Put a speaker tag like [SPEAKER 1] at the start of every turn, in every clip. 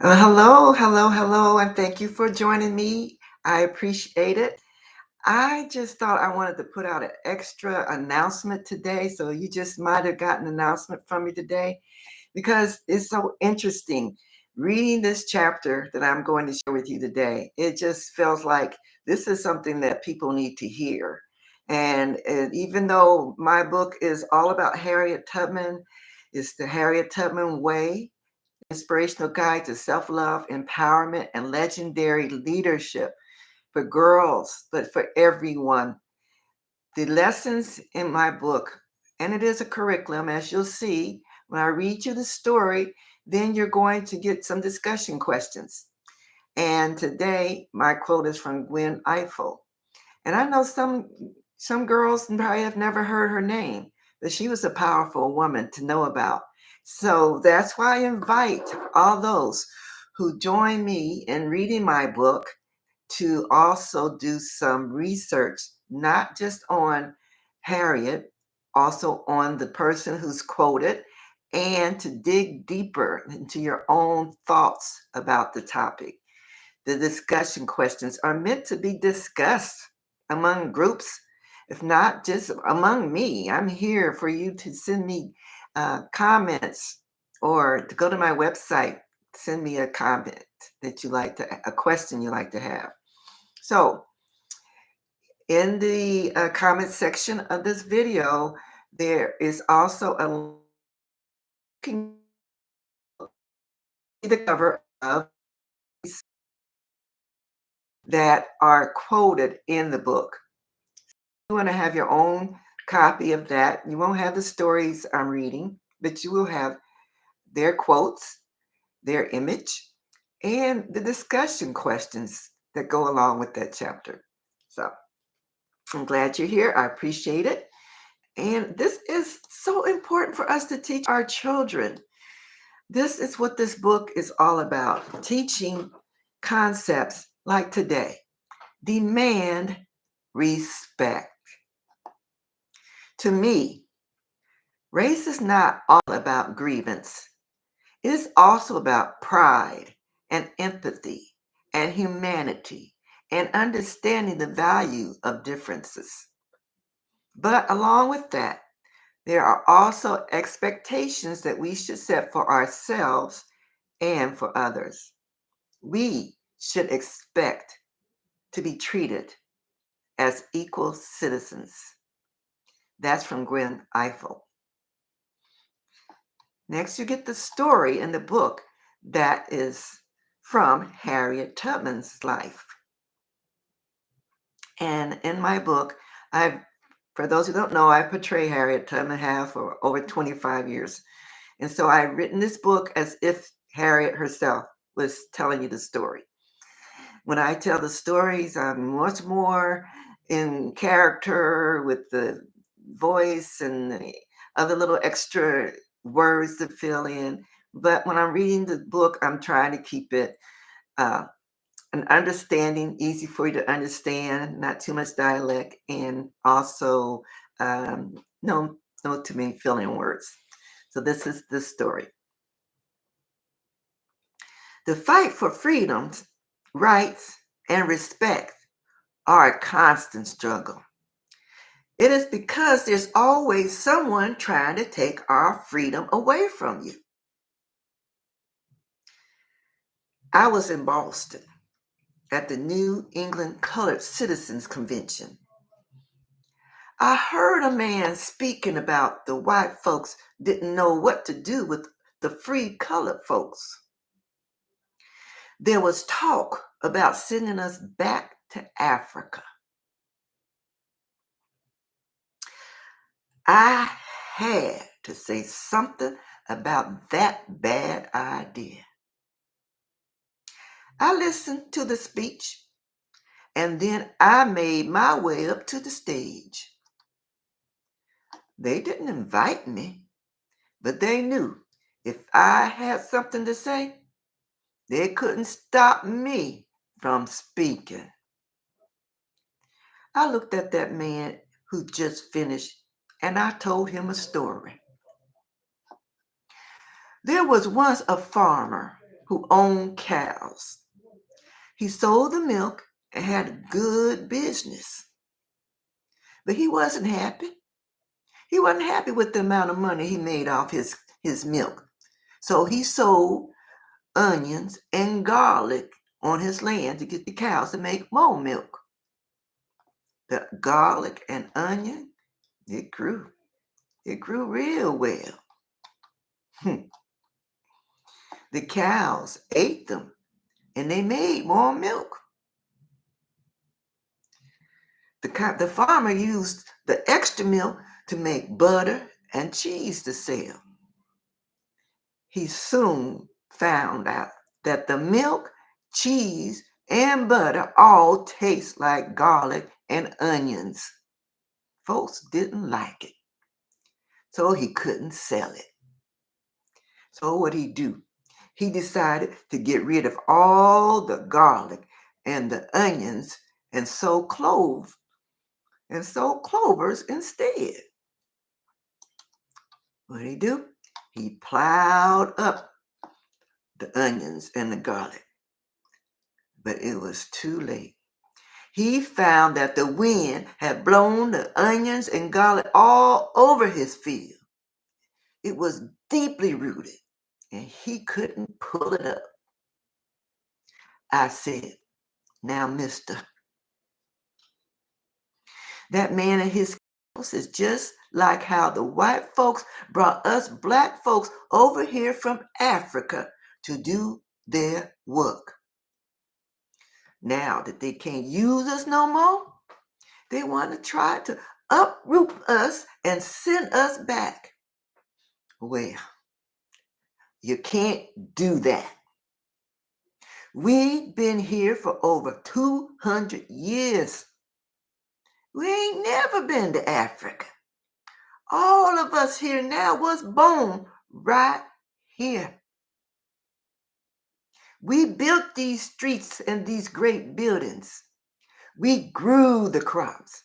[SPEAKER 1] Hello, and thank you for joining me. I appreciate it. I just thought I wanted to put out an extra announcement today, so you just might have gotten an announcement from me today because it's so interesting reading this chapter that I'm going to share with you today. It just feels like this is something that people need to hear. And even though my book is all about Harriet Tubman, it's the Harriet Tubman Way. Inspirational guide to self-love, empowerment, and legendary leadership for girls, but for everyone. The lessons in my book, and it is a curriculum, as you'll see, when I read you the story, then you're going to get some discussion questions. And today, my quote is from Gwen Ifill. And I know some girls probably have never heard her name, but she was a powerful woman to know about. So that's why I invite all those who join me in reading my book to also do some research, not just on Harriet, also on the person who's quoted, and to dig deeper into your own thoughts about the topic. The discussion questions are meant to be discussed among groups, if not just among me. I'm here for you to send me comments or to go to my website, send me a comment that you like to, a question you like to have. So, in the comment section of this video, there is also a link to the cover of that are quoted in the book. You want to have your own copy of that. You won't have the stories I'm reading, but you will have their quotes, their image, and the discussion questions that go along with that chapter. So I'm glad you're here. I appreciate it. And this is so important for us to teach our children. This is what this book is all about, teaching concepts like today. Demand respect. To me, race is not all about grievance. It is also about pride and empathy and humanity and understanding the value of differences. But along with that, there are also expectations that we should set for ourselves and for others. We should expect to be treated as equal citizens. That's from Gwen Ifill. Next, you get the story in the book that is from Harriet Tubman's life. And in my book, for those who don't know, I portray Harriet Tubman have for over 25 years. And so I've written this book as if Harriet herself was telling you the story. When I tell the stories, I'm much more in character with the voice and the other little extra words to fill in. But when I'm reading the book, I'm trying to keep it an understanding, easy for you to understand, not too much dialect, and also no too many filling words. So this is the story. The fight for freedoms, rights, and respect are a constant struggle. It is because there's always someone trying to take our freedom away from you. I was in Boston at the New England Colored Citizens Convention. I heard a man speaking about the white folks didn't know what to do with the free colored folks. There was talk about sending us back to Africa. I had to say something about that bad idea. I listened to the speech and then I made my way up to the stage. They didn't invite me, but they knew if I had something to say, they couldn't stop me from speaking. I looked at that man who just finished and I told him a story. There was once a farmer who owned cows. He sold the milk and had a good business. But he wasn't happy. He wasn't happy with the amount of money he made off his milk. So he sold onions and garlic on his land to get the cows to make more milk. The garlic and onion, it grew. It grew real well. The cows ate them and they made more milk. The farmer used the extra milk to make butter and cheese to sell. He soon found out that the milk, cheese, and butter all taste like garlic and onions. Folks didn't like it, so he couldn't sell it. So what'd he do? He decided to get rid of all the garlic and the onions and sow cloves and sow clovers instead. What'd he do? He plowed up the onions and the garlic, but it was too late. He found that the wind had blown the onions and garlic all over his field. It was deeply rooted, and he couldn't pull it up. I said, "Now, mister, that man and his cows is just like how the white folks brought us black folks over here from Africa to do their work. Now that they can't use us no more, they want to try to uproot us and send us back. Well, you can't do that. We've been here for over 200 years. We ain't never been to Africa. All of us here now was born right here. We built these streets and these great buildings. We grew the crops.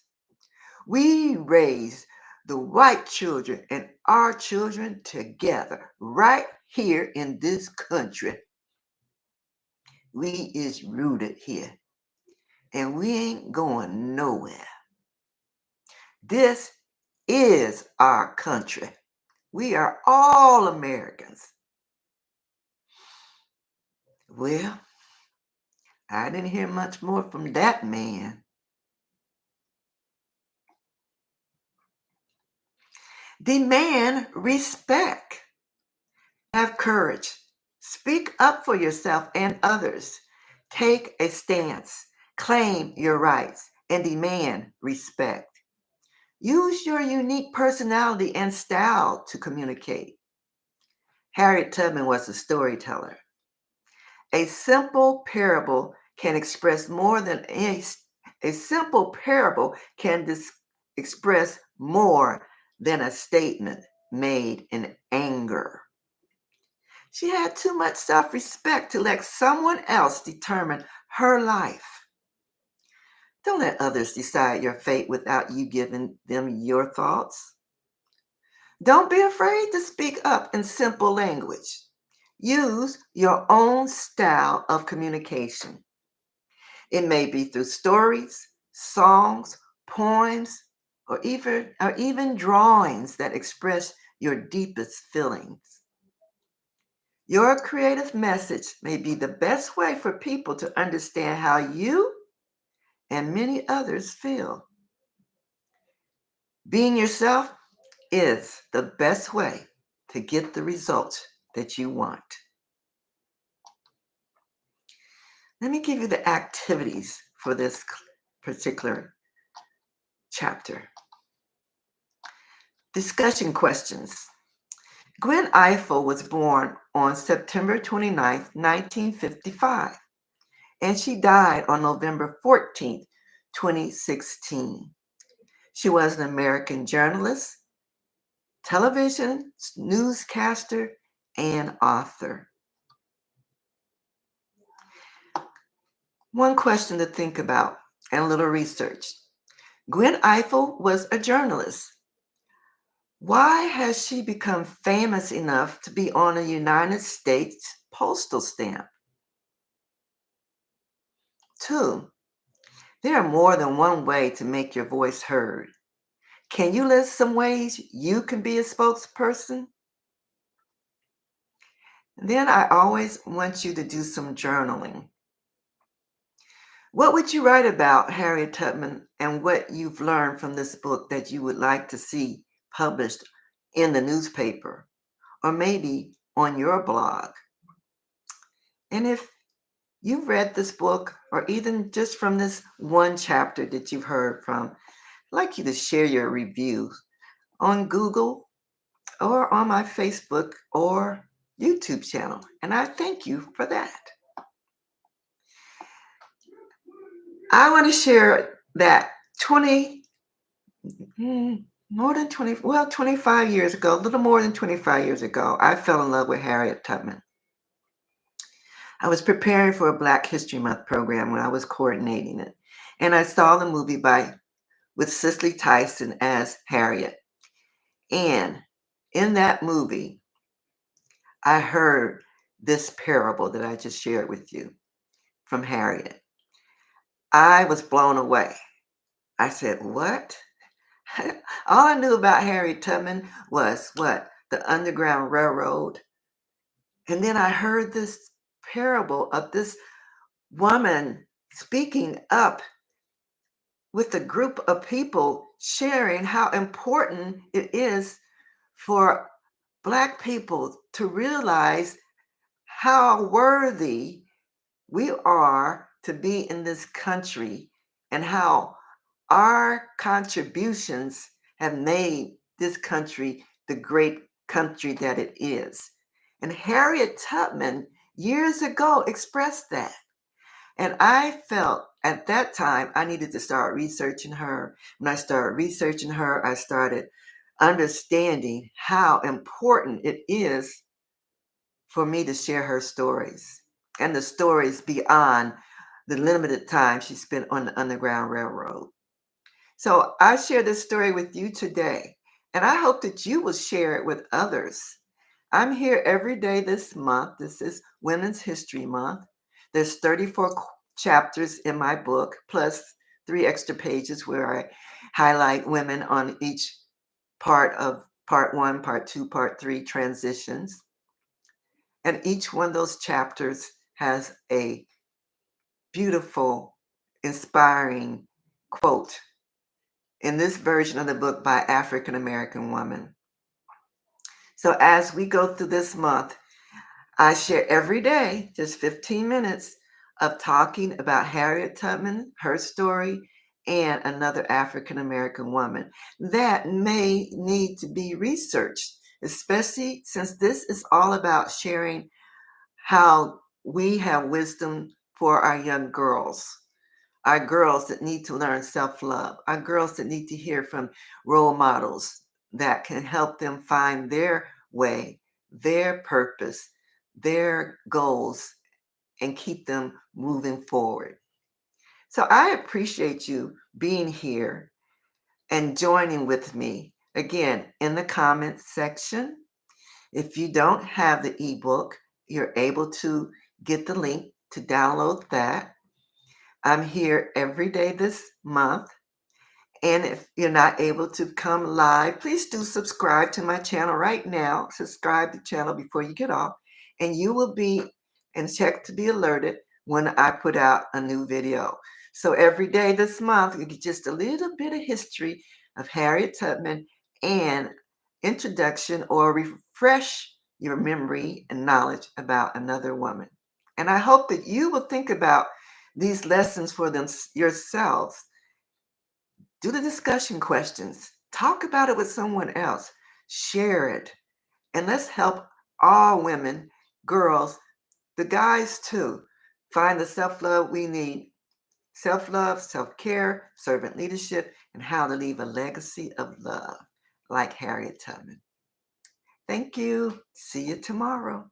[SPEAKER 1] We raised the white children and our children together right here in this country. We is rooted here, and we ain't going nowhere. This is our country. We are all Americans." Well, I didn't hear much more from that man. Demand respect. Have courage. Speak up for yourself and others. Take a stance. Claim your rights and demand respect. Use your unique personality and style to communicate. Harriet Tubman was a storyteller. A simple parable can express more than a simple parable can express more than a statement made in anger. She had too much self-respect to let someone else determine her life. Don't let others decide your fate without you giving them your thoughts. Don't be afraid to speak up in simple language. Use your own style of communication. It may be through stories, songs, poems, or even drawings that express your deepest feelings. Your creative message may be the best way for people to understand how you and many others feel. Being yourself is the best way to get the results that you want. Let me give you the activities for this particular chapter. Discussion questions. Gwen Ifill was born on September 29, 1955, and she died on November 14, 2016. She was an American journalist, television newscaster, and author. One question to think about and a little research. Gwen Ifill was a journalist. Why has she become famous enough to be on a United States postal stamp. 2, there are more than one way to make your voice heard. Can you list some ways you can be a spokesperson? Then I always want you to do some journaling. What would you write about Harriet Tubman and what you've learned from this book that you would like to see published in the newspaper or maybe on your blog? And if you've read this book or even just from this one chapter that you've heard from, I'd like you to share your reviews on Google or on my Facebook or YouTube channel. And I thank you for that. I want to share that 20, more than 20, well, 25 years ago, a little more than 25 years ago, I fell in love with Harriet Tubman. I was preparing for a Black History Month program when I was coordinating it. And I saw the movie with Cicely Tyson as Harriet. And in that movie, I heard this parable that I just shared with you from Harriet. I was blown away. I said, what? All I knew about Harriet Tubman was what? The Underground Railroad. And then I heard this parable of this woman speaking up with a group of people sharing how important it is for Black people to realize how worthy we are to be in this country and how our contributions have made this country the great country that it is. And Harriet Tubman years ago expressed that. And I felt at that time I needed to start researching her. When I started researching her, I started understanding how important it is for me to share her stories and the stories beyond the limited time she spent on the Underground Railroad. So I share this story with you today, and I hope that you will share it with others. I'm here every day this month. This is Women's History Month. There's 34 chapters in my book, plus 3 extra pages where I highlight women on each part of part 1, part 2, part 3 transitions. And each one of those chapters has a beautiful, inspiring quote in this version of the book by African American woman. So as we go through this month, I share every day just 15 minutes of talking about Harriet Tubman, her story, and another African American woman that may need to be researched, especially since this is all about sharing how we have wisdom for our young girls. Our girls that need to learn self-love, our girls that need to hear from role models that can help them find their way, their purpose, their goals, and keep them moving forward. So I appreciate you being here and joining with me. Again, in the comments section, if you don't have the ebook, you're able to get the link to download that. I'm here every day this month. And if you're not able to come live, please do subscribe to my channel right now. Subscribe to the channel before you get off. And you will be and check to be alerted when I put out a new video. So every day this month, you get just a little bit of history of Harriet Tubman and introduction or refresh your memory and knowledge about another woman. And I hope that you will think about these lessons for them yourselves. Do the discussion questions. Talk about it with someone else. Share it. And let's help all women, girls, the guys too, find the self-love we need. Self-love, self-care, servant leadership, and how to leave a legacy of love like Harriet Tubman. Thank you. See you tomorrow.